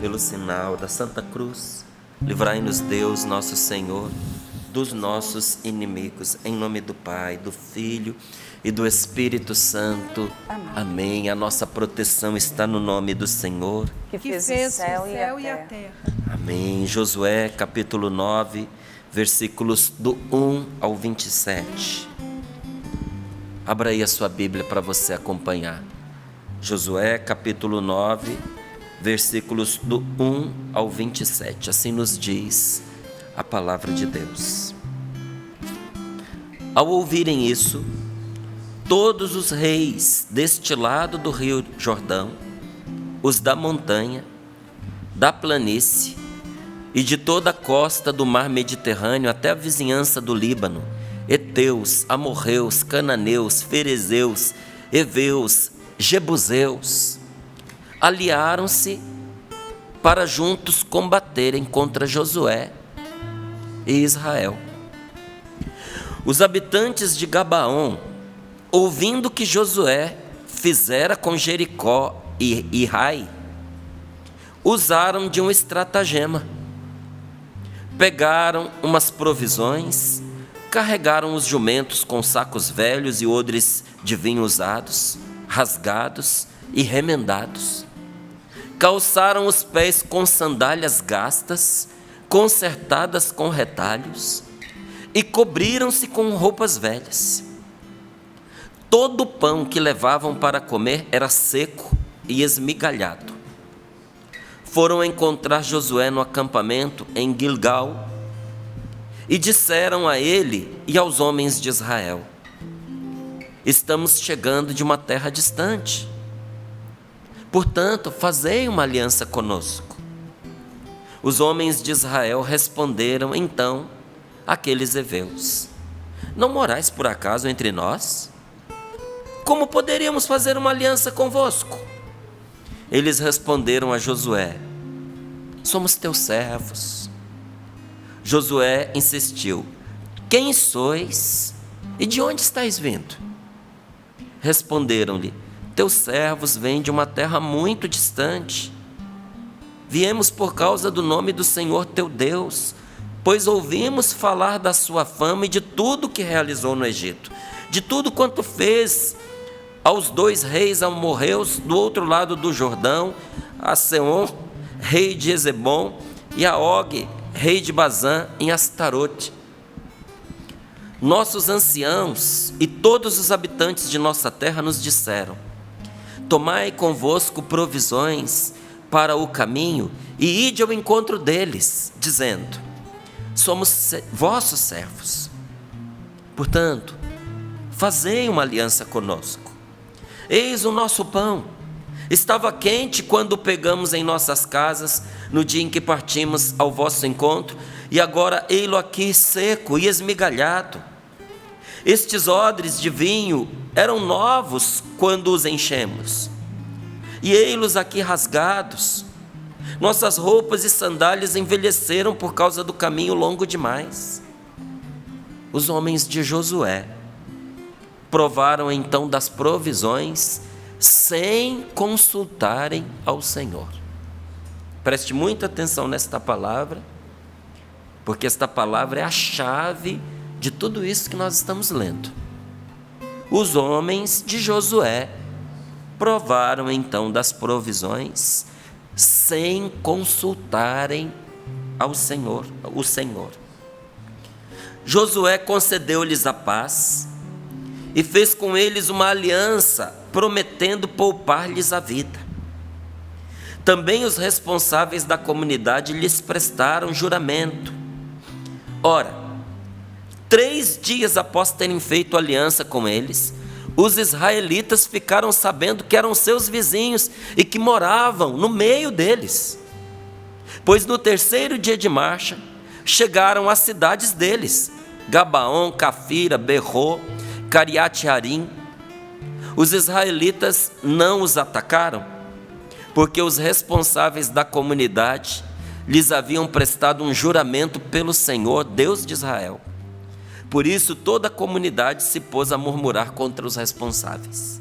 pelo sinal da Santa Cruz, livrai-nos Deus, nosso Senhor, dos nossos inimigos. Em nome do Pai, do Filho e do Espírito Santo. Amém. A nossa proteção está no nome do Senhor, que fez o céu e a terra. Amém. Josué, capítulo 9, versículos do 1 ao 27. Abra aí a sua Bíblia para você acompanhar. Josué, capítulo 9, versículos do 1 ao 27. Assim nos diz a palavra de Deus. Ao ouvirem isso, todos os reis deste lado do rio Jordão, os da montanha, da planície e de toda a costa do mar Mediterrâneo até a vizinhança do Líbano, heteus, amorreus, cananeus, ferezeus, heveus, jebuseus, aliaram-se para juntos combaterem contra Josué e Israel. Os habitantes de Gabaon, ouvindo que Josué fizera com Jericó e Ai, usaram de um estratagema. Pegaram umas provisões, carregaram os jumentos com sacos velhos e odres de vinho usados, rasgados e remendados. Calçaram os pés com sandálias gastas, consertadas com retalhos, e cobriram-se com roupas velhas. Todo o pão que levavam para comer era seco e esmigalhado. Foram encontrar Josué no acampamento em Gilgal e disseram a ele e aos homens de Israel: estamos chegando de uma terra distante. Portanto, fazei uma aliança conosco. Os homens de Israel responderam então àqueles heveus: não morais por acaso entre nós? Como poderíamos fazer uma aliança convosco? Eles responderam a Josué: somos teus servos. Josué insistiu: quem sois e de onde estáis vindo? Responderam-lhe: teus servos vêm de uma terra muito distante. Viemos por causa do nome do Senhor teu Deus, pois ouvimos falar da sua fama e de tudo que realizou no Egito, de tudo quanto fez aos 2 reis amorreus do outro lado do Jordão, a Seom, rei de Ezebom, e a Og, rei de Bazã, em Astarote. Nossos anciãos e todos os habitantes de nossa terra nos disseram: tomai convosco provisões para o caminho e ide ao encontro deles, dizendo: somos vossos servos. Portanto, fazei uma aliança conosco. Eis o nosso pão. Estava quente quando o pegamos em nossas casas no dia em que partimos ao vosso encontro, e agora ei-lo aqui seco e esmigalhado. Estes odres de vinho eram novos quando os enchemos, e ei-los aqui rasgados. Nossas roupas e sandálias envelheceram por causa do caminho longo demais. Os homens de Josué provaram então das provisões sem consultarem ao Senhor. Preste muita atenção nesta palavra, porque esta palavra é a chave de tudo isso que nós estamos lendo. Os homens de Josué provaram então das provisões sem consultarem ao Senhor, o Senhor. Josué concedeu-lhes a paz e fez com eles uma aliança, prometendo poupar-lhes a vida. Também os responsáveis da comunidade lhes prestaram juramento. Ora, 3 dias após terem feito aliança com eles, os israelitas ficaram sabendo que eram seus vizinhos e que moravam no meio deles. Pois no 3º dia de marcha, chegaram às cidades deles: Gabaon, Cafira, Berrô, Cariate-Arim. Os israelitas não os atacaram, porque os responsáveis da comunidade lhes haviam prestado um juramento pelo Senhor, Deus de Israel. Por isso toda a comunidade se pôs a murmurar contra os responsáveis.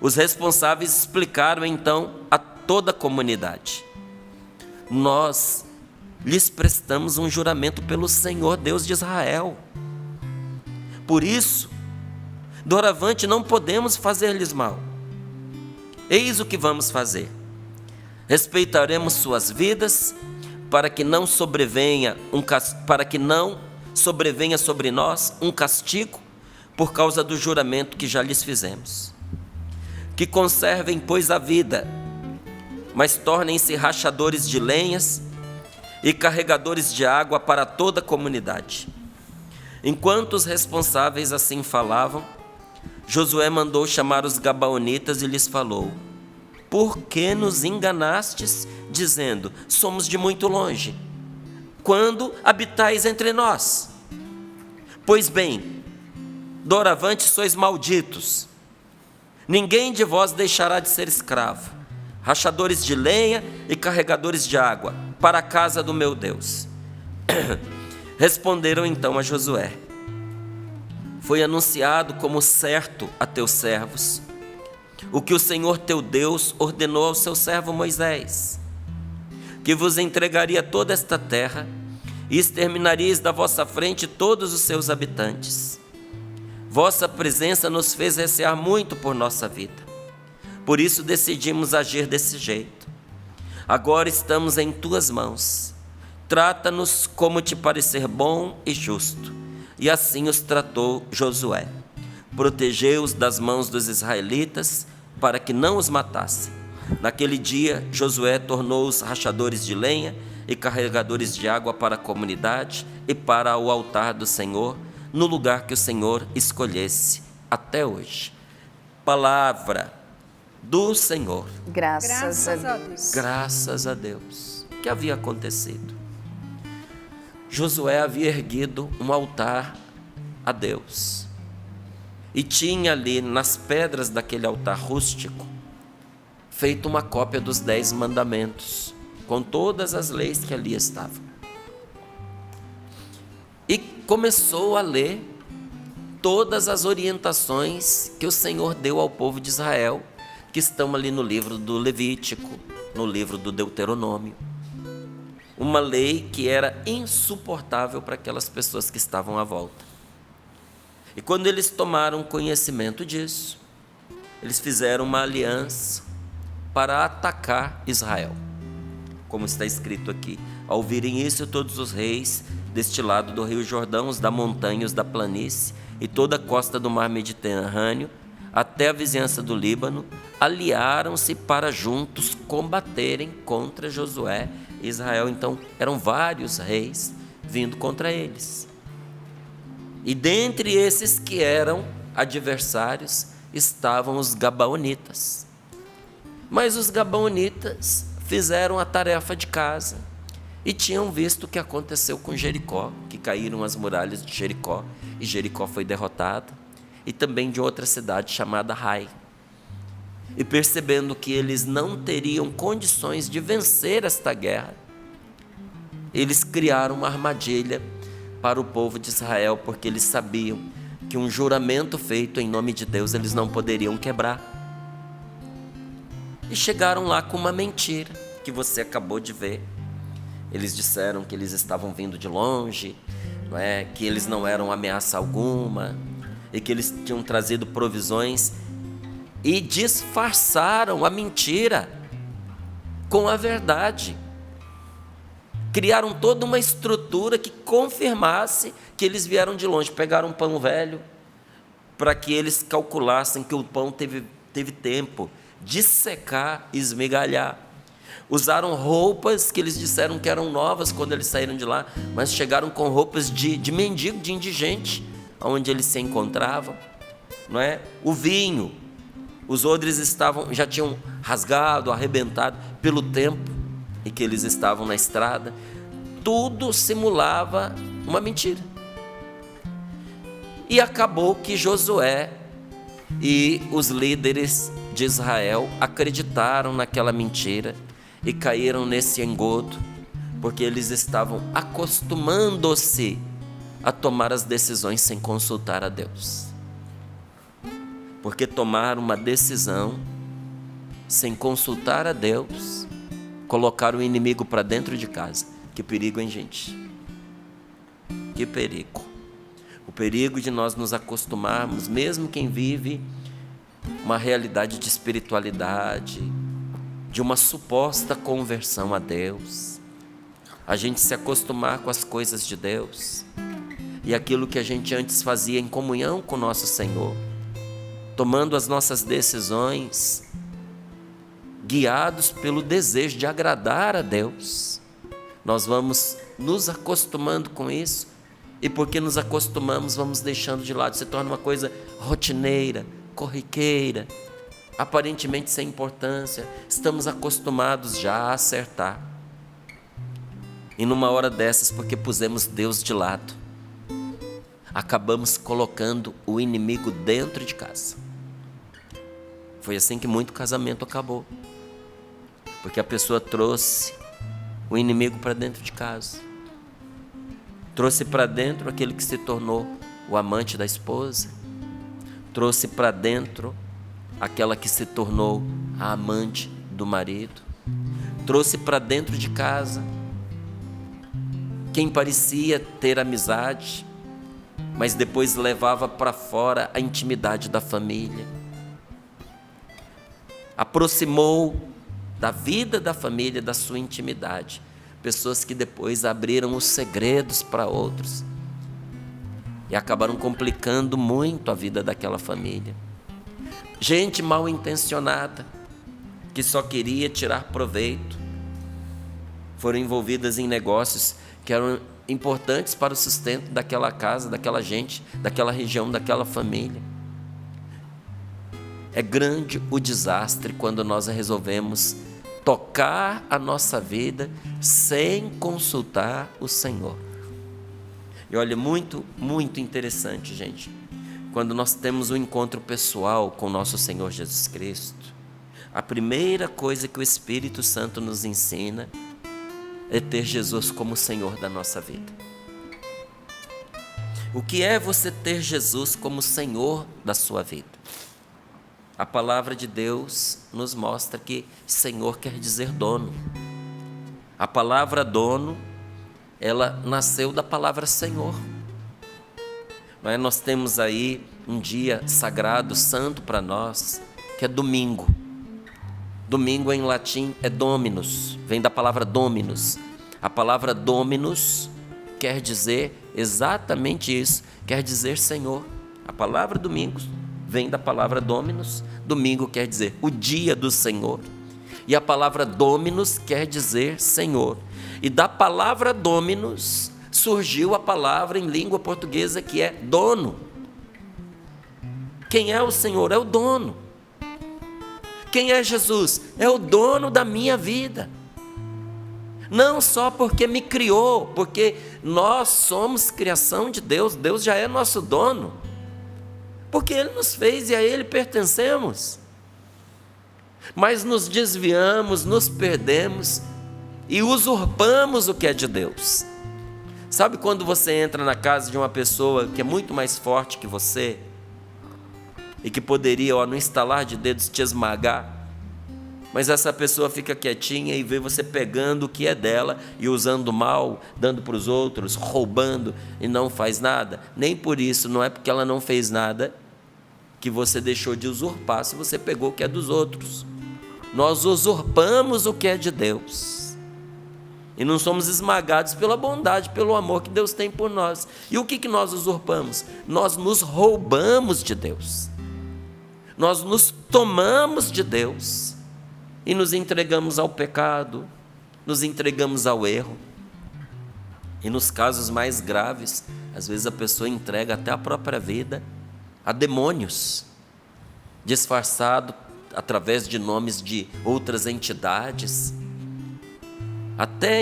Os responsáveis explicaram então a toda a comunidade: nós lhes prestamos um juramento pelo Senhor Deus de Israel. Por isso, doravante não podemos fazer-lhes mal. Eis o que vamos fazer: respeitaremos suas vidas, para que não sobrevenha sobre nós um castigo por causa do juramento que já lhes fizemos. Que conservem, pois, a vida, mas tornem-se rachadores de lenhas e carregadores de água para toda a comunidade. Enquanto os responsáveis assim falavam, Josué mandou chamar os gabaonitas e lhes falou: por que nos enganastes, dizendo: somos de muito longe, quando habitais entre nós? Pois bem, doravante sois malditos. Ninguém de vós deixará de ser escravo, rachadores de lenha e carregadores de água, para a casa do meu Deus. Responderam então a Josué: foi anunciado como certo a teus servos o que o Senhor teu Deus ordenou ao seu servo Moisés, que vos entregaria toda esta terra e exterminaríeis da vossa frente todos os seus habitantes. Vossa presença nos fez recear muito por nossa vida, por isso decidimos agir desse jeito. Agora estamos em tuas mãos, trata-nos como te parecer bom e justo. E assim os tratou Josué, protegeu-os das mãos dos israelitas, para que não os matassem. Naquele dia, Josué tornou-os rachadores de lenha e carregadores de água para a comunidade e para o altar do Senhor, no lugar que o Senhor escolhesse, até hoje. Palavra do Senhor. Graças a Deus. Graças a Deus. O que havia acontecido? Josué havia erguido um altar a Deus. E tinha ali, nas pedras daquele altar rústico, feito uma cópia dos 10 mandamentos, com todas as leis que ali estavam. E começou a ler todas as orientações que o Senhor deu ao povo de Israel, que estão ali no livro do Levítico, no livro do Deuteronômio. Uma lei que era insuportável para aquelas pessoas que estavam à volta. E quando eles tomaram conhecimento disso, eles fizeram uma aliança para atacar Israel. Como está escrito aqui: ao ouvirem isso, todos os reis deste lado do rio Jordão, os da montanha e os da planície, e toda a costa do mar Mediterrâneo, até a vizinhança do Líbano, aliaram-se para juntos combaterem contra Josué e Israel. Então, eram vários reis vindo contra eles. E dentre esses que eram adversários estavam os gabaonitas. Mas os gabaonitas fizeram a tarefa de casa e tinham visto o que aconteceu com Jericó, que caíram as muralhas de Jericó e Jericó foi derrotada, e também de outra cidade chamada Ai. E percebendo que eles não teriam condições de vencer esta guerra, eles criaram uma armadilha para o povo de Israel, porque eles sabiam que um juramento feito em nome de Deus eles não poderiam quebrar. E chegaram lá com uma mentira que você acabou de ver. Eles disseram que eles estavam vindo de longe, não é? Que eles não eram ameaça alguma e que eles tinham trazido provisões, e disfarçaram a mentira com a verdade. Criaram toda uma estrutura que confirmasse que eles vieram de longe. Pegaram um pão velho para que eles calculassem que o pão teve tempo de secar e esmigalhar. Usaram roupas que eles disseram que eram novas quando eles saíram de lá, mas chegaram com roupas de mendigo, de indigente, onde eles se encontravam, não é? O vinho, os odres já tinham rasgado, arrebentado pelo tempo em que eles estavam na estrada. Tudo simulava uma mentira. E acabou que Josué e os líderes de Israel acreditaram naquela mentira e caíram nesse engodo, porque eles estavam acostumando-se a tomar as decisões sem consultar a Deus. Porque tomar uma decisão sem consultar a Deus colocar o inimigo para dentro de casa. Que perigo, hein, gente? Que perigo. O perigo de nós nos acostumarmos, mesmo quem vive uma realidade de espiritualidade, de uma suposta conversão a Deus, a gente se acostumar com as coisas de Deus e aquilo que a gente antes fazia em comunhão com o nosso Senhor, tomando as nossas decisões guiados pelo desejo de agradar a Deus. Nós vamos nos acostumando com isso, e porque nos acostumamos, vamos deixando de lado, se torna uma coisa rotineira, corriqueira, aparentemente sem importância. Estamos acostumados já a acertar, e numa hora dessas, porque pusemos Deus de lado, acabamos colocando o inimigo dentro de casa. Foi assim que muito casamento acabou, porque a pessoa trouxe o inimigo para dentro de casa, trouxe para dentro aquele que se tornou o amante da esposa, trouxe para dentro aquela que se tornou a amante do marido, trouxe para dentro de casa quem parecia ter amizade, mas depois levava para fora a intimidade da família, aproximou da vida da família, da sua intimidade, pessoas que depois abriram os segredos para outros e acabaram complicando muito a vida daquela família. Gente mal intencionada, que só queria tirar proveito, foram envolvidas em negócios que eram importantes para o sustento daquela casa, daquela gente, daquela região, daquela família. É grande o desastre quando nós resolvemos tocar a nossa vida sem consultar o Senhor. E olha, muito, muito interessante, gente, quando nós temos um encontro pessoal com o nosso Senhor Jesus Cristo, a primeira coisa que o Espírito Santo nos ensina é ter Jesus como Senhor da nossa vida. O que é você ter Jesus como Senhor da sua vida? A palavra de Deus nos mostra que Senhor quer dizer dono. A palavra dono, ela nasceu da palavra Senhor. Nós temos aí um dia sagrado, santo para nós, que é domingo. Domingo em latim é Dominus, vem da palavra Dominus. A palavra Dominus quer dizer exatamente isso, quer dizer Senhor. A palavra domingo vem da palavra Dominus, domingo quer dizer o dia do Senhor, e a palavra Dominus quer dizer Senhor, e da palavra Dominus surgiu a palavra em língua portuguesa que é dono. Quem é o Senhor? É o dono. Quem é Jesus? É o dono da minha vida. Não só porque me criou, porque nós somos criação de Deus, Deus já é nosso dono, porque Ele nos fez e a Ele pertencemos. Mas nos desviamos, nos perdemos e usurpamos o que é de Deus. Sabe quando você entra na casa de uma pessoa que é muito mais forte que você e que poderia, no estalar de dedos, te esmagar, mas essa pessoa fica quietinha e vê você pegando o que é dela e usando mal, dando para os outros, roubando, e não faz nada? Nem por isso, não é porque ela não fez nada que você deixou de usurpar se você pegou o que é dos outros. Nós usurpamos o que é de Deus e não somos esmagados pela bondade, pelo amor que Deus tem por nós. E o que nós usurpamos? Nós nos roubamos de Deus, nós nos tomamos de Deus e nos entregamos ao pecado, nos entregamos ao erro. E nos casos mais graves, às vezes a pessoa entrega até a própria vida a demônios, disfarçado através de nomes de outras entidades. Até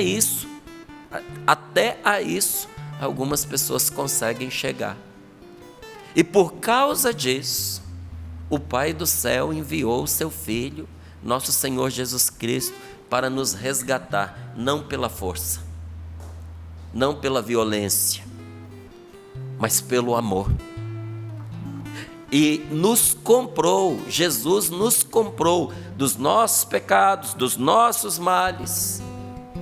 a isso, algumas pessoas conseguem chegar. E por causa disso, o Pai do céu enviou o seu Filho, nosso Senhor Jesus Cristo, para nos resgatar, não pela força, não pela violência, mas pelo amor. e nos comprou. Jesus nos comprou dos nossos pecados, dos nossos males,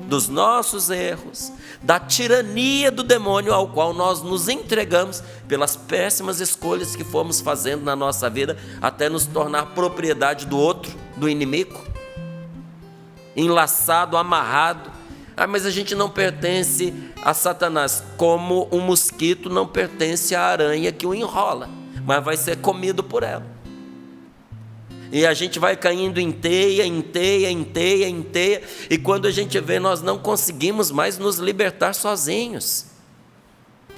dos nossos erros, da tirania do demônio ao qual nós nos entregamos pelas péssimas escolhas que fomos fazendo na nossa vida, até nos tornar propriedade do outro, do inimigo, enlaçado, amarrado. Mas a gente não pertence a Satanás, como um mosquito não pertence à aranha que o enrola, mas vai ser comido por ela. E a gente vai caindo em teia, e quando a gente vê, nós não conseguimos mais nos libertar sozinhos.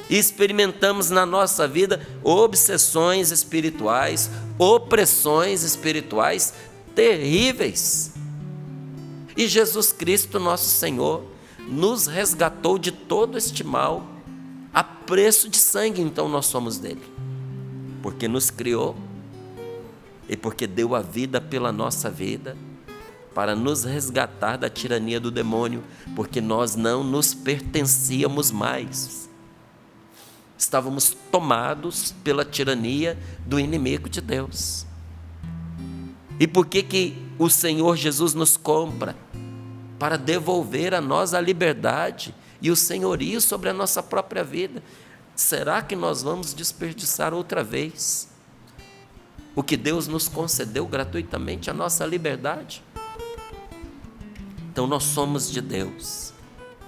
E experimentamos na nossa vida obsessões espirituais, opressões espirituais terríveis. E Jesus Cristo, nosso Senhor, nos resgatou de todo este mal a preço de sangue. Então nós somos dele, porque nos criou e porque deu a vida pela nossa vida, para nos resgatar da tirania do demônio, porque nós não nos pertencíamos mais, estávamos tomados pela tirania do inimigo de Deus. E por que o Senhor Jesus nos compra? Para devolver a nós a liberdade e o senhorio sobre a nossa própria vida. Será que nós vamos desperdiçar outra vez o que Deus nos concedeu gratuitamente, a nossa liberdade? Então nós somos de Deus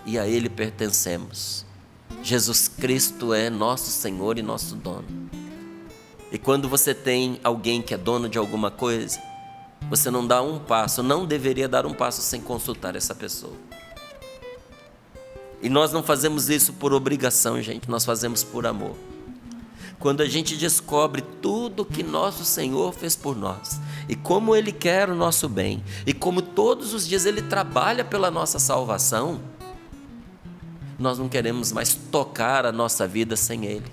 e a Ele pertencemos. Jesus Cristo é nosso Senhor e nosso dono. E quando você tem alguém que é dono de alguma coisa, você não dá um passo, não deveria dar um passo sem consultar essa pessoa. E nós não fazemos isso por obrigação, gente, nós fazemos por amor. Quando a gente descobre tudo que nosso Senhor fez por nós, e como Ele quer o nosso bem, e como todos os dias Ele trabalha pela nossa salvação, nós não queremos mais tocar a nossa vida sem Ele.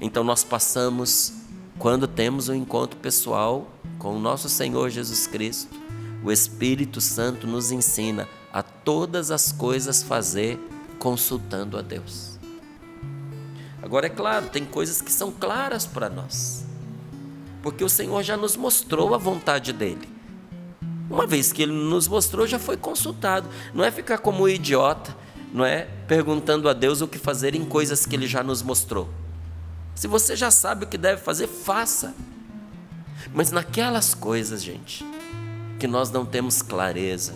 Então nós passamos, quando temos um encontro pessoal com o nosso Senhor Jesus Cristo, o Espírito Santo nos ensina a todas as coisas fazer consultando a Deus. Agora é claro, tem coisas que são claras para nós, porque o Senhor já nos mostrou a vontade dEle. Uma vez que Ele nos mostrou, já foi consultado. Não é ficar como um idiota, não é perguntando a Deus o que fazer em coisas que Ele já nos mostrou. Se você já sabe o que deve fazer, faça. Mas naquelas coisas, gente, que nós não temos clareza,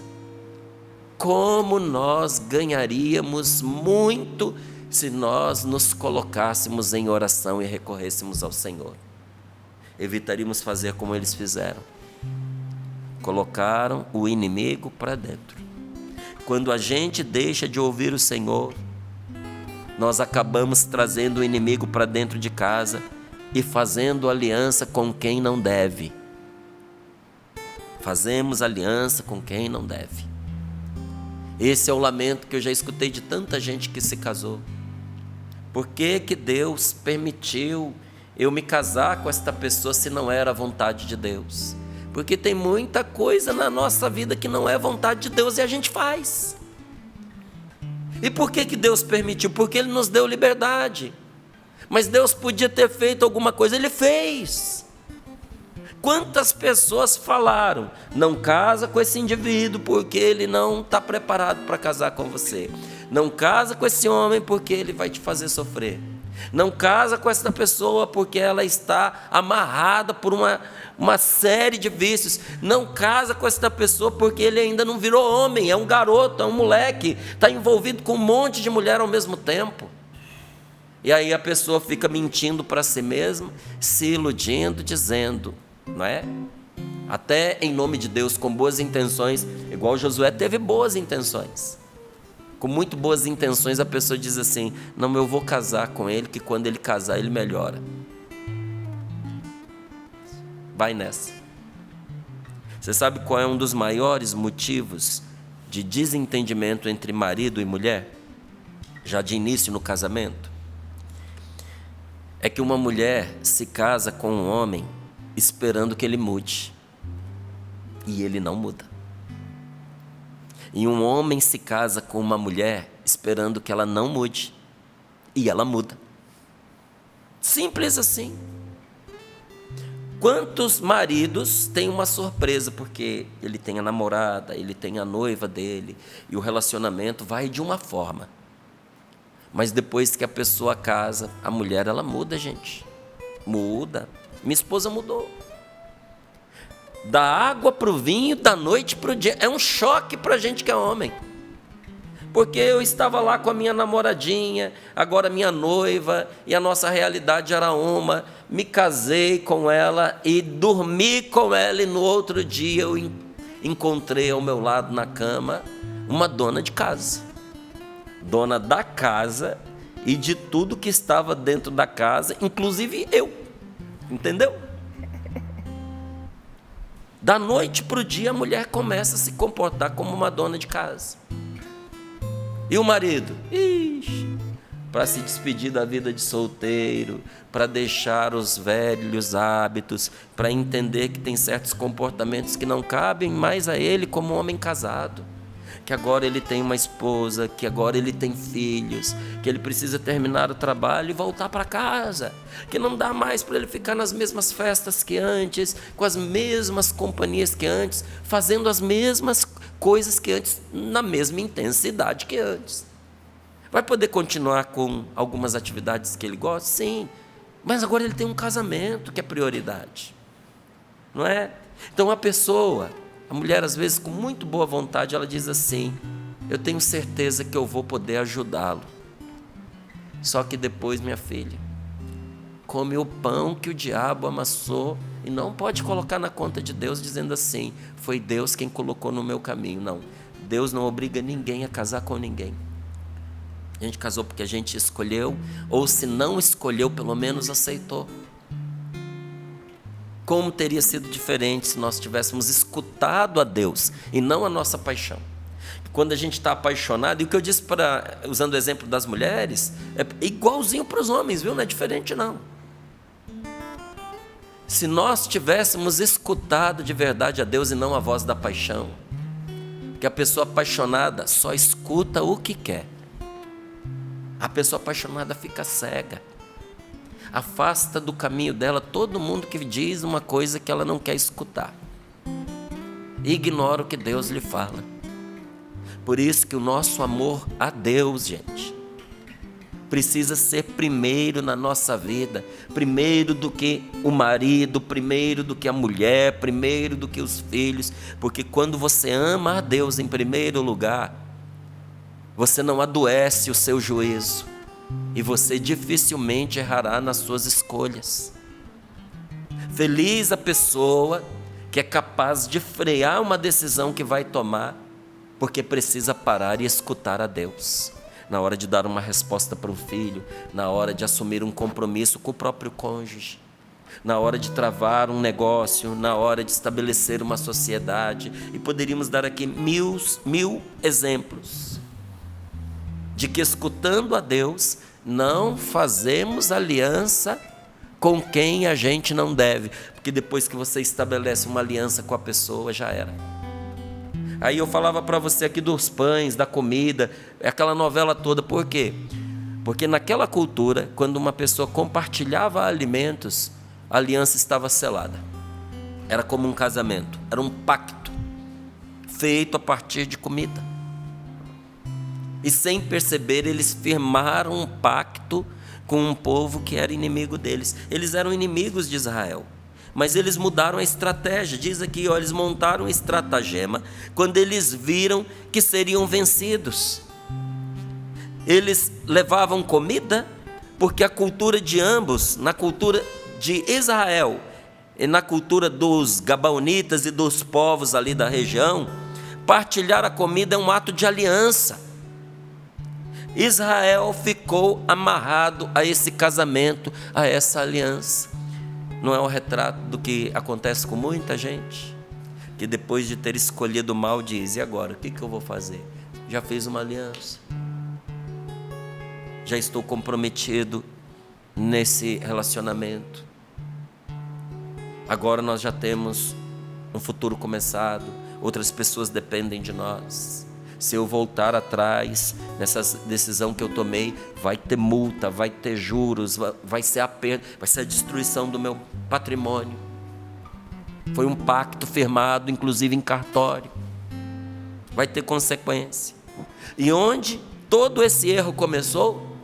como nós ganharíamos muito se nós nos colocássemos em oração e recorrêssemos ao Senhor. Evitaríamos fazer como eles fizeram. Colocaram o inimigo para dentro. Quando a gente deixa de ouvir o Senhor, nós acabamos trazendo o inimigo para dentro de casa e fazendo aliança com quem não deve. Fazemos aliança com quem não deve. Esse é o lamento que eu já escutei de tanta gente que se casou. Por que que Deus permitiu eu me casar com esta pessoa se não era a vontade de Deus? Porque tem muita coisa na nossa vida que não é vontade de Deus e a gente faz. E por que que Deus permitiu? Porque Ele nos deu liberdade. Mas Deus podia ter feito alguma coisa, Ele fez. Quantas pessoas falaram, não casa com esse indivíduo porque ele não está preparado para casar com você. Não casa com esse homem porque ele vai te fazer sofrer. Não casa com essa pessoa porque ela está amarrada por uma série de vícios. Não casa com essa pessoa porque ele ainda não virou homem, é um garoto, é um moleque, está envolvido com um monte de mulher ao mesmo tempo. E aí a pessoa fica mentindo para si mesma, se iludindo, dizendo, não é? Até em nome de Deus, com boas intenções, igual Josué teve boas intenções. Com muito boas intenções a pessoa diz assim, não, eu vou casar com ele, que quando ele casar ele melhora. Vai nessa. Você sabe qual é um dos maiores motivos de desentendimento entre marido e mulher? Já de início no casamento? É que uma mulher se casa com um homem esperando que ele mude. E ele não muda. E um homem se casa com uma mulher esperando que ela não mude. E ela muda. Simples assim. Quantos maridos têm uma surpresa, porque ele tem a namorada, ele tem a noiva dele, e o relacionamento vai de uma forma. Mas depois que a pessoa casa, a mulher, ela muda, gente. Muda. Minha esposa mudou. Da água para o vinho, da noite para o dia. É um choque para a gente que é homem. Porque eu estava lá com a minha namoradinha, agora minha noiva, e a nossa realidade era uma. Me casei com ela e dormi com ela, e no outro dia eu encontrei ao meu lado na cama uma dona de casa. Dona da casa e de tudo que estava dentro da casa, inclusive eu. Entendeu? Da noite para o dia, a mulher começa a se comportar como uma dona de casa. E o marido? Para se despedir da vida de solteiro, para deixar os velhos hábitos, para entender que tem certos comportamentos que não cabem mais a ele como homem casado. Que agora ele tem uma esposa, que agora ele tem filhos, que ele precisa terminar o trabalho e voltar para casa, que não dá mais para ele ficar nas mesmas festas que antes, com as mesmas companhias que antes, fazendo as mesmas coisas que antes, na mesma intensidade que antes. Vai poder continuar com algumas atividades que ele gosta? Sim, mas agora ele tem um casamento que é prioridade, não é? Então a mulher, às vezes, com muito boa vontade, ela diz assim: eu tenho certeza que eu vou poder ajudá-lo. Só que depois, minha filha, come o pão que o diabo amassou e não pode colocar na conta de Deus dizendo assim: foi Deus quem colocou no meu caminho. Não, Deus não obriga ninguém a casar com ninguém. A gente casou porque a gente escolheu, ou se não escolheu, pelo menos aceitou. Como teria sido diferente se nós tivéssemos escutado a Deus e não a nossa paixão? Quando a gente está apaixonado, e o que eu disse, usando o exemplo das mulheres, é igualzinho para os homens, viu? Não é diferente não. Se nós tivéssemos escutado de verdade a Deus e não a voz da paixão, porque a pessoa apaixonada só escuta o que quer. A pessoa apaixonada fica cega. Afasta do caminho dela todo mundo que diz uma coisa que ela não quer escutar. Ignora o que Deus lhe fala. Por isso que o nosso amor a Deus, gente, precisa ser primeiro na nossa vida. Primeiro do que o marido, primeiro do que a mulher, primeiro do que os filhos. Porque quando você ama a Deus em primeiro lugar, você não adoece o seu juízo. E você dificilmente errará nas suas escolhas. Feliz a pessoa que é capaz de frear uma decisão que vai tomar, porque precisa parar e escutar a Deus. Na hora de dar uma resposta para o filho, na hora de assumir um compromisso com o próprio cônjuge, na hora de travar um negócio, na hora de estabelecer uma sociedade. E poderíamos dar aqui mil exemplos de que, escutando a Deus, não fazemos aliança com quem a gente não deve, porque depois que você estabelece uma aliança com a pessoa, já era. Aí eu falava para você aqui dos pães, da comida, aquela novela toda. Por quê? Porque naquela cultura, quando uma pessoa compartilhava alimentos, a aliança estava selada. Era como um casamento, era um pacto feito a partir de comida. E sem perceber, eles firmaram um pacto com um povo que era inimigo deles. Eles eram inimigos de Israel, mas eles mudaram a estratégia. Diz aqui, eles montaram um estratagema quando eles viram que seriam vencidos. Eles levavam comida, porque a cultura de ambos, na cultura de Israel e na cultura dos gabaonitas e dos povos ali da região, partilhar a comida é um ato de aliança. Israel ficou amarrado a esse casamento, a essa aliança. Não é um retrato do que acontece com muita gente, que depois de ter escolhido o mal diz: e agora, o que eu vou fazer? Já fiz uma aliança, já estou comprometido nesse relacionamento, agora nós já temos um futuro começado, outras pessoas dependem de nós. Se eu voltar atrás nessa decisão que eu tomei, vai ter multa, vai ter juros, vai ser a perda, vai ser a destruição do meu patrimônio. Foi um pacto firmado, inclusive em cartório. Vai ter consequência. E onde todo esse erro começou?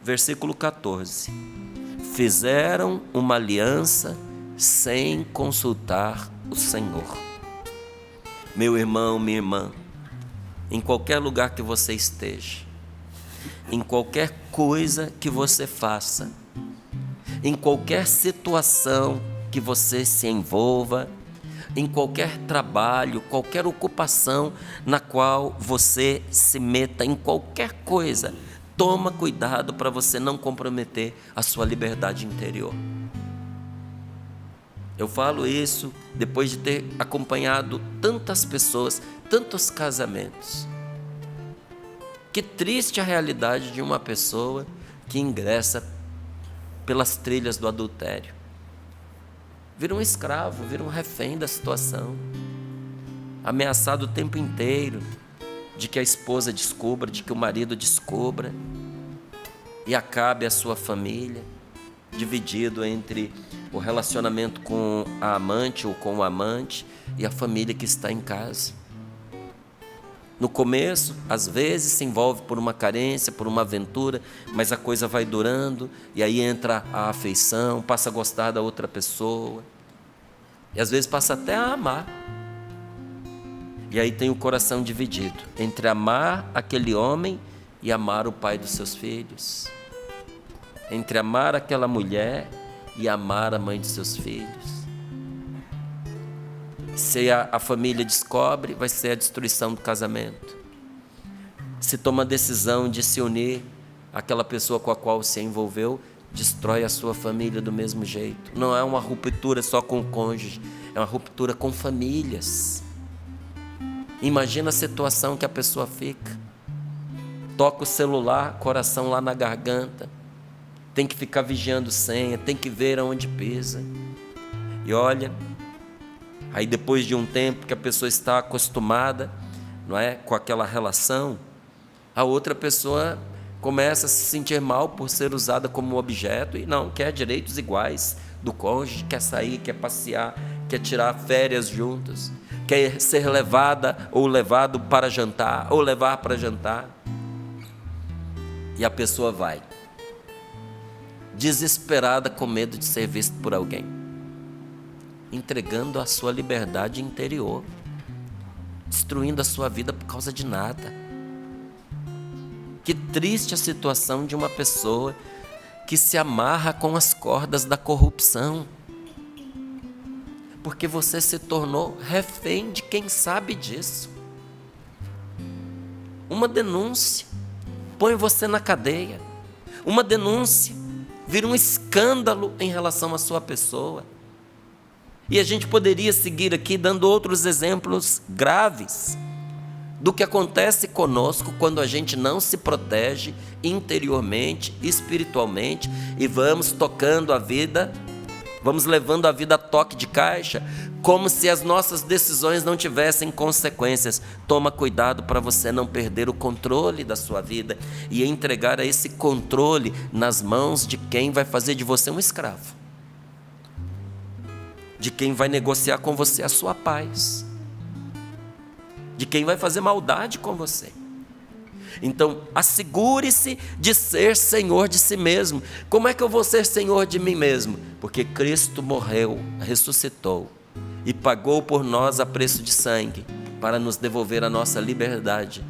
Versículo 14. Fizeram uma aliança sem consultar o Senhor. Meu irmão, minha irmã, em qualquer lugar que você esteja, em qualquer coisa que você faça, em qualquer situação que você se envolva, em qualquer trabalho, qualquer ocupação na qual você se meta, em qualquer coisa, toma cuidado para você não comprometer a sua liberdade interior. Eu falo isso depois de ter acompanhado tantas pessoas, tantos casamentos. Que triste a realidade de uma pessoa que ingressa pelas trilhas do adultério. Vira um escravo, vira um refém da situação, ameaçado o tempo inteiro de que a esposa descubra, de que o marido descubra, e acabe a sua família, dividido entre o relacionamento com a amante ou com o amante e a família que está em casa. No começo, às vezes se envolve por uma carência, por uma aventura, mas a coisa vai durando, e aí entra a afeição, passa a gostar da outra pessoa, e às vezes passa até a amar. E aí tem o coração dividido entre amar aquele homem e amar o pai dos seus filhos, entre amar aquela mulher e amar a mãe de seus filhos. Se a família descobre, vai ser a destruição do casamento. Se toma a decisão de se unir àquela pessoa com a qual se envolveu, destrói a sua família do mesmo jeito. Não é uma ruptura só com o cônjuge, é uma ruptura com famílias. Imagina a situação que a pessoa fica. Toca o celular, coração lá na garganta, tem que ficar vigiando senha, tem que ver aonde pisa. E olha, aí depois de um tempo que a pessoa está acostumada, não é, com aquela relação, a outra pessoa começa a se sentir mal por ser usada como objeto e não quer direitos iguais do cônjuge, quer sair, quer passear, quer tirar férias juntos, quer ser levada ou levado para jantar ou levar para jantar. E a pessoa vai, desesperada, com medo de ser vista por alguém, entregando a sua liberdade interior, destruindo a sua vida por causa de nada. Que triste a situação de uma pessoa que se amarra com as cordas da corrupção, porque você se tornou refém de quem sabe disso. Uma denúncia põe você na cadeia, uma denúncia vira um escândalo em relação à sua pessoa. E a gente poderia seguir aqui dando outros exemplos graves do que acontece conosco quando a gente não se protege interiormente, espiritualmente, e vamos tocando a vida, vamos levando a vida a toque de caixa, como se as nossas decisões não tivessem consequências. Toma cuidado para você não perder o controle da sua vida e entregar esse controle nas mãos de quem vai fazer de você um escravo, de quem vai negociar com você a sua paz, de quem vai fazer maldade com você. Então, assegure-se de ser senhor de si mesmo. Como é que eu vou ser senhor de mim mesmo? Porque Cristo morreu, ressuscitou e pagou por nós a preço de sangue para nos devolver a nossa liberdade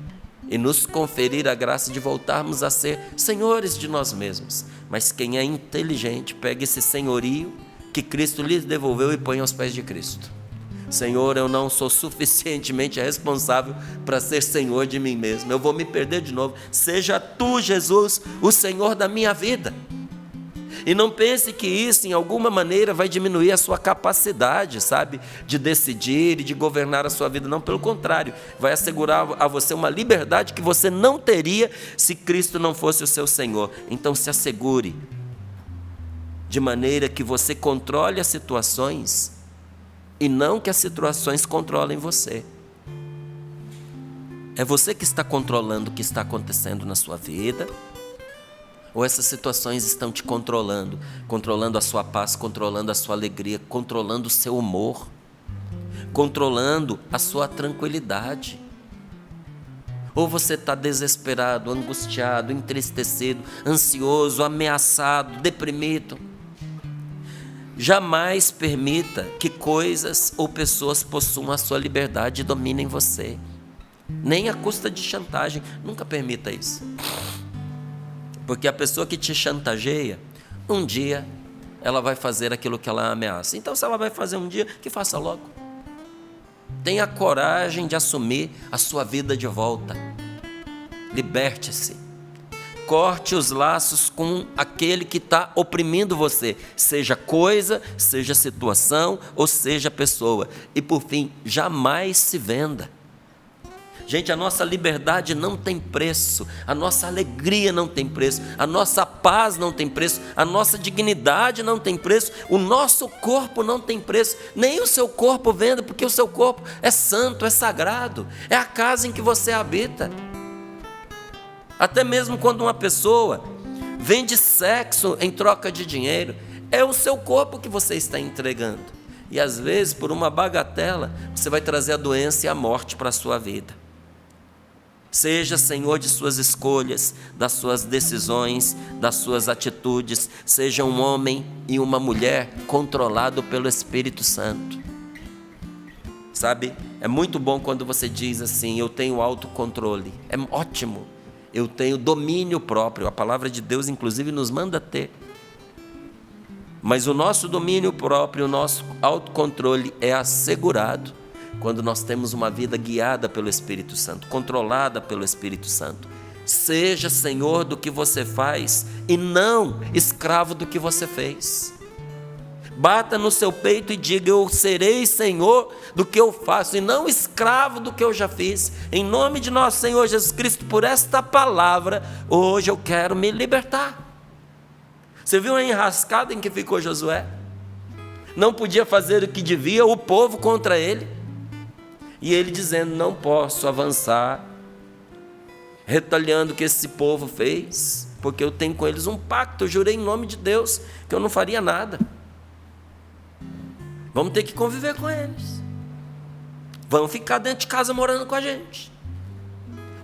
e nos conferir a graça de voltarmos a ser senhores de nós mesmos. Mas quem é inteligente, pega esse senhorio que Cristo lhes devolveu e põe aos pés de Cristo. Senhor, eu não sou suficientemente responsável para ser senhor de mim mesmo, eu vou me perder de novo. Seja tu, Jesus, o Senhor da minha vida. E não pense que isso, em alguma maneira, vai diminuir a sua capacidade, sabe, de decidir e de governar a sua vida. Não, pelo contrário, vai assegurar a você uma liberdade que você não teria se Cristo não fosse o seu Senhor. Então se assegure, de maneira que você controle as situações e não que as situações controlem você. É você que está controlando o que está acontecendo na sua vida, ou essas situações estão te controlando, controlando a sua paz, controlando a sua alegria, controlando o seu humor? controlando a sua tranquilidade. Ou você está desesperado, angustiado, entristecido, ansioso, ameaçado, deprimido. Jamais permita que coisas ou pessoas possuam a sua liberdade e dominem você. Nem à custa de chantagem. Nunca permita isso. Porque a pessoa que te chantageia, um dia ela vai fazer aquilo que ela ameaça. Então, se ela vai fazer um dia, que faça logo. Tenha coragem de assumir a sua vida de volta. Liberte-se. Corte os laços com aquele que está oprimindo você, seja coisa, seja situação ou seja pessoa. E por fim, jamais se venda. Gente, a nossa liberdade não tem preço, a nossa alegria não tem preço, a nossa paz não tem preço, a nossa dignidade não tem preço, o nosso corpo não tem preço, nem o seu corpo venda, porque o seu corpo é santo, é sagrado, é a casa em que você habita. Até mesmo quando uma pessoa vende sexo em troca de dinheiro, é o seu corpo que você está entregando. E às vezes, por uma bagatela, você vai trazer a doença e a morte para a sua vida. Seja senhor de suas escolhas, das suas decisões, das suas atitudes. Seja um homem e uma mulher controlado pelo Espírito Santo. Sabe, é muito bom quando você diz assim: eu tenho autocontrole. É ótimo. Eu tenho domínio próprio. A palavra de Deus, inclusive, nos manda ter. Mas o nosso domínio próprio, o nosso autocontrole é assegurado quando nós temos uma vida guiada pelo Espírito Santo, controlada pelo Espírito Santo. Seja senhor do que você faz e não escravo do que você fez. Bata no seu peito e diga: eu serei senhor do que eu faço e não escravo do que eu já fiz. Em nome de nosso Senhor Jesus Cristo, por esta palavra, hoje eu quero me libertar. Você viu a enrascada em que ficou Josué? Não podia fazer o que devia, o povo contra ele. E ele dizendo: não posso avançar, retalhando o que esse povo fez, porque eu tenho com eles um pacto, eu jurei em nome de Deus que eu não faria nada. Vamos ter que conviver com eles. Vão ficar dentro de casa morando com a gente.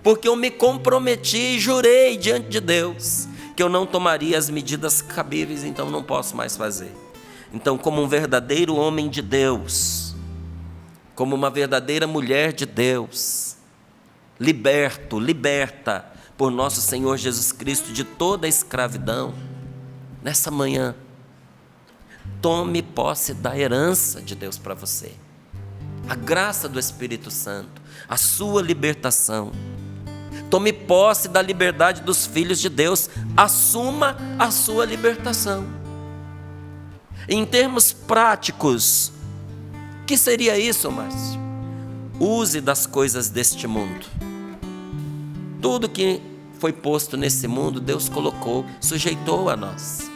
Porque eu me comprometi e jurei diante de Deus que eu não tomaria as medidas cabíveis, então não posso mais fazer. Então, como um verdadeiro homem de Deus, como uma verdadeira mulher de Deus, liberta por nosso Senhor Jesus Cristo de toda a escravidão, nessa manhã, tome posse da herança de Deus para você. A graça do Espírito Santo, a sua libertação. Tome posse da liberdade dos filhos de Deus. Assuma a sua libertação. Em termos práticos, o que seria isso, Márcio? Use das coisas deste mundo. Tudo que foi posto nesse mundo, Deus colocou, sujeitou a nós,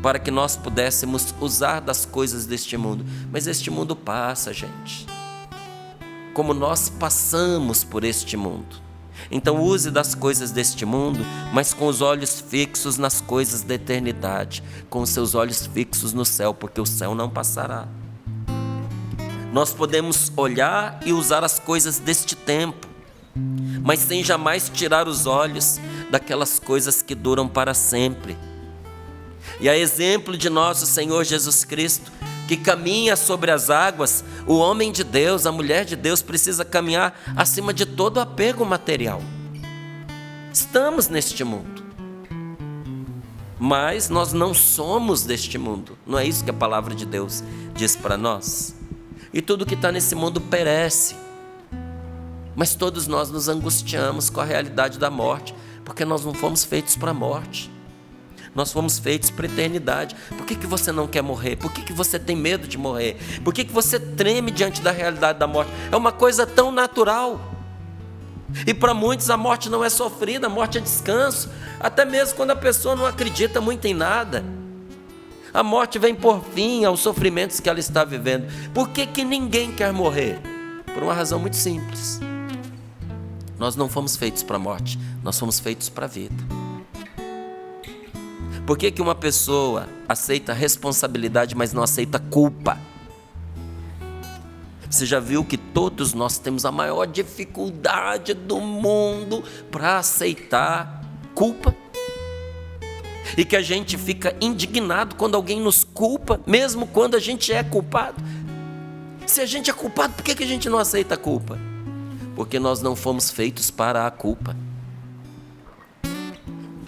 para que nós pudéssemos usar das coisas deste mundo. Mas este mundo passa, gente. Como nós passamos por este mundo. Então use das coisas deste mundo, mas com os olhos fixos nas coisas da eternidade, com os seus olhos fixos no céu, porque o céu não passará. Nós podemos olhar e usar as coisas deste tempo, mas sem jamais tirar os olhos daquelas coisas que duram para sempre. E a exemplo de nosso Senhor Jesus Cristo, que caminha sobre as águas, o homem de Deus, a mulher de Deus precisa caminhar acima de todo apego material. Estamos neste mundo, mas nós não somos deste mundo. Não é isso que a palavra de Deus diz para nós? E tudo que está nesse mundo perece. Mas todos nós nos angustiamos com a realidade da morte, porque nós não fomos feitos para a morte. Nós fomos feitos para a eternidade. Por que você não quer morrer? Por que você tem medo de morrer? Por que você treme diante da realidade da morte? É uma coisa tão natural. E para muitos a morte não é sofrida, a morte é descanso. Até mesmo quando a pessoa não acredita muito em nada. A morte vem por fim aos sofrimentos que ela está vivendo. Por que ninguém quer morrer? Por uma razão muito simples. Nós não fomos feitos para a morte, nós fomos feitos para a vida. Por que uma pessoa aceita responsabilidade, mas não aceita culpa? Você já viu que todos nós temos a maior dificuldade do mundo para aceitar culpa? E que a gente fica indignado quando alguém nos culpa, mesmo quando a gente é culpado. Se a gente é culpado, por que a gente não aceita a culpa? Porque nós não fomos feitos para a culpa.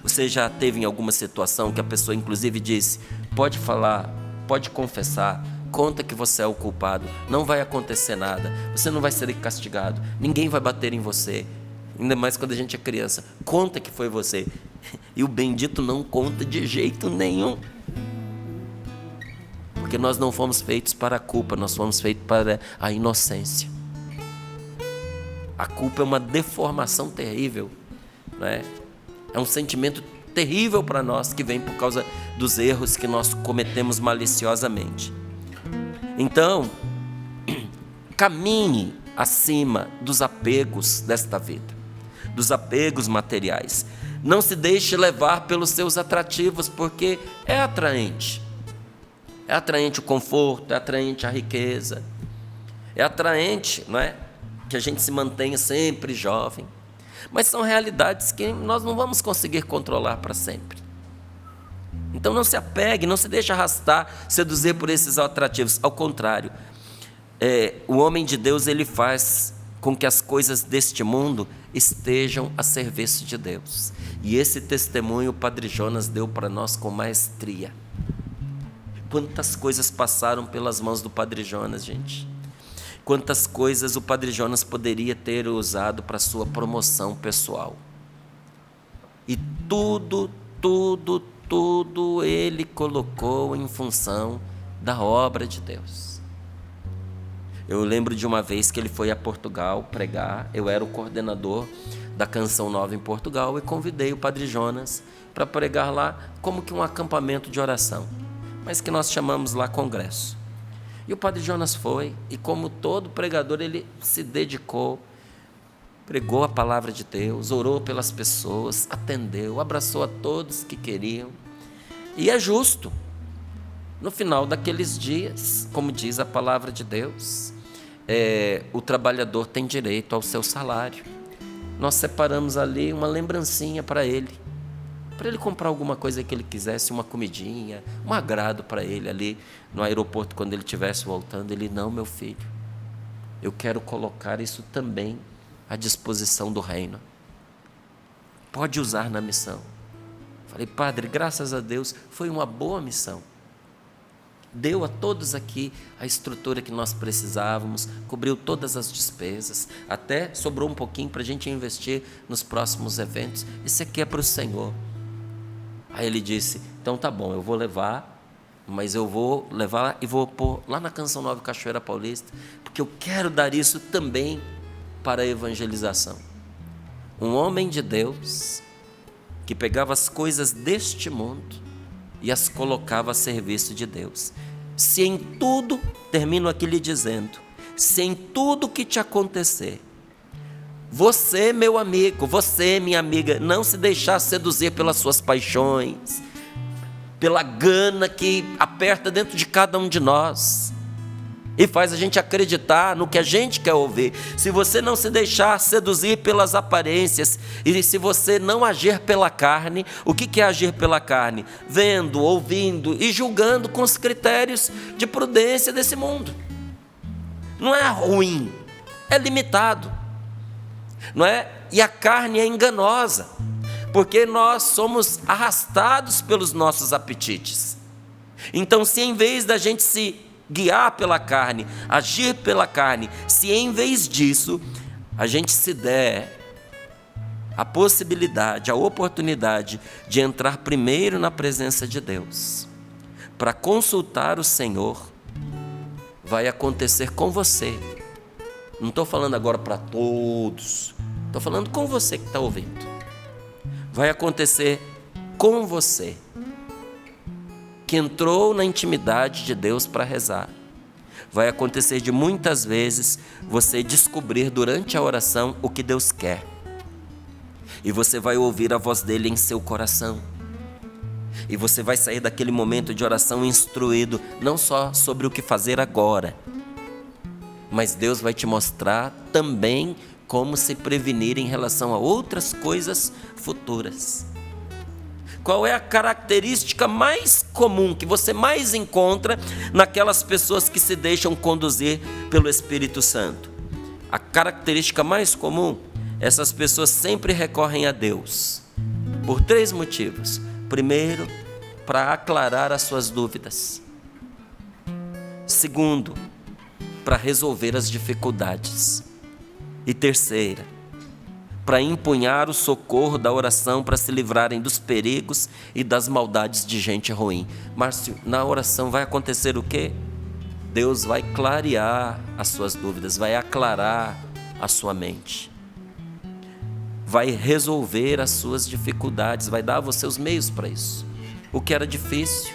Você já teve em alguma situação que a pessoa inclusive disse: pode falar, pode confessar, conta que você é o culpado, não vai acontecer nada, você não vai ser castigado, ninguém vai bater em você, ainda mais quando a gente é criança, conta que foi você. E o bendito não conta de jeito nenhum, porque nós não fomos feitos para a culpa, nós fomos feitos para a inocência. A culpa é uma deformação terrível, não é? É um sentimento terrível para nós que vem por causa dos erros que nós cometemos maliciosamente. Então, caminhe acima dos apegos desta vida, dos apegos materiais. Não se deixe levar pelos seus atrativos, porque é atraente. É atraente o conforto, é atraente a riqueza, é atraente, não é? Que a gente se mantenha sempre jovem. Mas são realidades que nós não vamos conseguir controlar para sempre. Então não se apegue, não se deixe arrastar, seduzir por esses atrativos. Ao contrário, o homem de Deus, ele faz com que as coisas deste mundo estejam a serviço de Deus. E esse testemunho o Padre Jonas deu para nós com maestria. Quantas coisas passaram pelas mãos do Padre Jonas, gente. Quantas coisas o Padre Jonas poderia ter usado para sua promoção pessoal. E tudo ele colocou em função da obra de Deus. Eu lembro de uma vez que ele foi a Portugal pregar. Eu era o coordenador da Canção Nova em Portugal e convidei o Padre Jonas para pregar lá como que um acampamento de oração, mas que nós chamamos lá congresso. E o Padre Jonas foi, e como todo pregador, ele se dedicou, pregou a palavra de Deus, orou pelas pessoas, atendeu, abraçou a todos que queriam. E é justo, no final daqueles dias, como diz a palavra de Deus, o trabalhador tem direito ao seu salário. Nós separamos ali uma lembrancinha para ele comprar alguma coisa que ele quisesse, uma comidinha, um agrado para ele ali no aeroporto quando ele estivesse voltando. Ele: não, meu filho, eu quero colocar isso também à disposição do reino, pode usar na missão. Falei: padre, graças a Deus, foi uma boa missão, deu a todos aqui a estrutura que nós precisávamos, cobriu todas as despesas, até sobrou um pouquinho para a gente investir nos próximos eventos. Isso aqui é para o Senhor. Aí ele disse: então tá bom, eu vou levar, mas eu vou levar e vou pôr lá na Canção Nova Cachoeira Paulista, porque eu quero dar isso também para a evangelização. Um homem de Deus que pegava as coisas deste mundo e as colocava a serviço de Deus. Se em tudo, termino aqui lhe dizendo, se em tudo que te acontecer, você, meu amigo, você, minha amiga, não se deixar seduzir pelas suas paixões, pela gana que aperta dentro de cada um de nós e faz a gente acreditar no que a gente quer ouvir. Se você não se deixar seduzir pelas aparências e se você não agir pela carne, o que é agir pela carne? Vendo, ouvindo e julgando com os critérios de prudência desse mundo. Não é ruim, é limitado. Não é? E a carne é enganosa, porque nós somos arrastados pelos nossos apetites. Então, se em vez da gente se guiar pela carne, agir pela carne, se em vez disso a gente se der a possibilidade, a oportunidade de entrar primeiro na presença de Deus, para consultar o Senhor, vai acontecer com você. Não estou falando agora para todos, estou falando com você que está ouvindo. Vai acontecer com você, que entrou na intimidade de Deus para rezar. Vai acontecer de muitas vezes você descobrir durante a oração o que Deus quer. E você vai ouvir a voz dele em seu coração. E você vai sair daquele momento de oração instruído, não só sobre o que fazer agora, mas Deus vai te mostrar também como se prevenir em relação a outras coisas futuras. Qual é a característica mais comum que você mais encontra naquelas pessoas que se deixam conduzir pelo Espírito Santo? A característica mais comum, essas pessoas sempre recorrem a Deus por 3 motivos. Primeiro, para aclarar as suas dúvidas. Segundo, para resolver as dificuldades. E terceira, para empunhar o socorro da oração para se livrarem dos perigos e das maldades de gente ruim. Márcio, na oração vai acontecer o quê? Deus vai clarear as suas dúvidas, vai aclarar a sua mente, vai resolver as suas dificuldades, vai dar a você os meios para isso. O que era difícil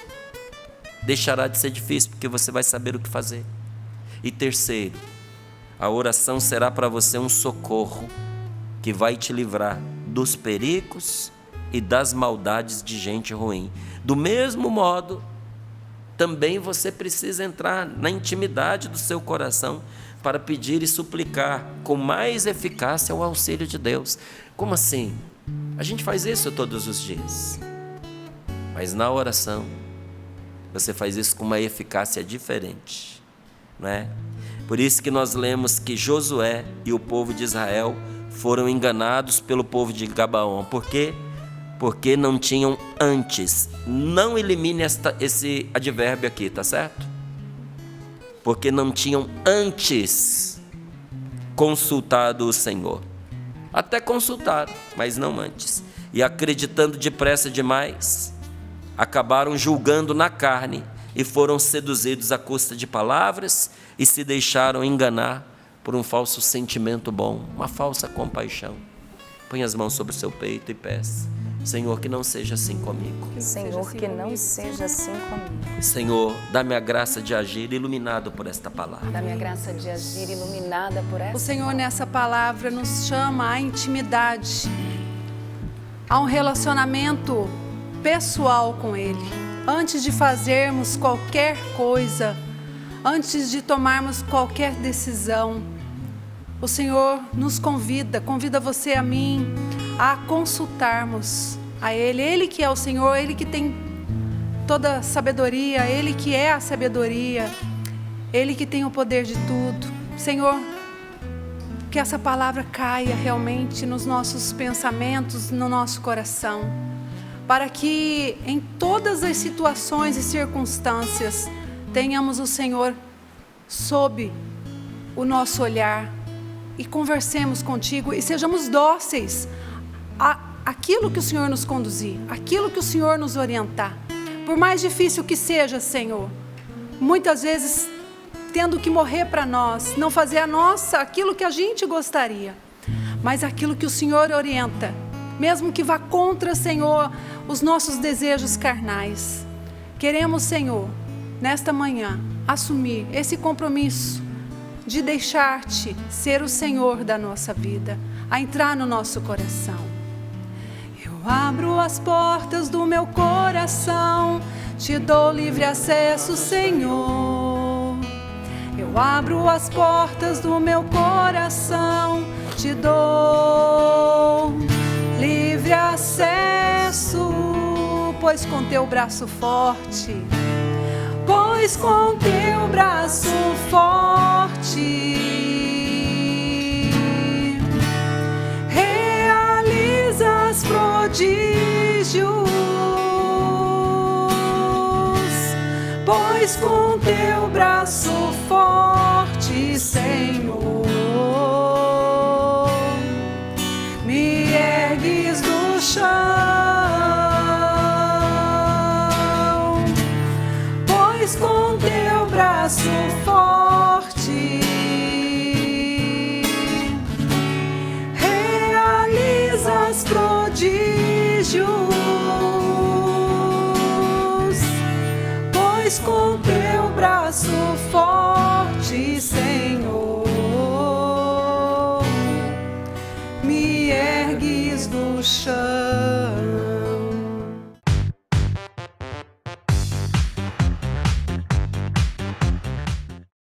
deixará de ser difícil, porque você vai saber o que fazer. E terceiro, a oração será para você um socorro que vai te livrar dos perigos e das maldades de gente ruim. Do mesmo modo, também você precisa entrar na intimidade do seu coração para pedir e suplicar com mais eficácia o auxílio de Deus. Como assim? A gente faz isso todos os dias, mas na oração você faz isso com uma eficácia diferente, não é? Por isso que nós lemos que Josué e o povo de Israel foram enganados pelo povo de Gabaon. Por quê? Porque não tinham antes. Não elimine esse advérbio aqui, tá certo? Porque não tinham antes consultado o Senhor. Até consultaram, mas não antes. E acreditando depressa demais, acabaram julgando na carne e foram seduzidos à custa de palavras e se deixaram enganar por um falso sentimento bom, uma falsa compaixão. Põe as mãos sobre o seu peito e peça: Senhor, que não seja assim comigo. Senhor, que não seja assim comigo. Senhor, dá-me a graça de agir iluminado por esta palavra. Dá-me a graça de agir iluminada por esta. O Senhor nessa palavra nos chama à intimidade, a um relacionamento pessoal com Ele. Antes de fazermos qualquer coisa, antes de tomarmos qualquer decisão, o Senhor nos convida você a mim, a consultarmos a Ele. Ele que é o Senhor, Ele que tem toda a sabedoria, Ele que é a sabedoria, Ele que tem o poder de tudo. Senhor, que essa palavra caia realmente nos nossos pensamentos, no nosso coração, para que em todas as situações e circunstâncias tenhamos o Senhor sob o nosso olhar e conversemos contigo e sejamos dóceis àquilo que o Senhor nos conduzir, aquilo que o Senhor nos orientar. Por mais difícil que seja, Senhor, muitas vezes tendo que morrer para nós, não fazer aquilo que a gente gostaria, mas aquilo que o Senhor orienta, mesmo que vá contra, Senhor, os nossos desejos carnais. Queremos, Senhor, nesta manhã, assumir esse compromisso de deixar-te ser o Senhor da nossa vida, a entrar no nosso coração. Eu abro as portas do meu coração, te dou livre acesso, Senhor. Eu abro as portas do meu coração, te dou livre acesso, pois com teu braço forte, realizas prodígios, pois com teu braço forte, Senhor, me ergues do chão, pois com teu braço forte realizas prodígios, pois com teu braço forte, Senhor, me ergues do chão.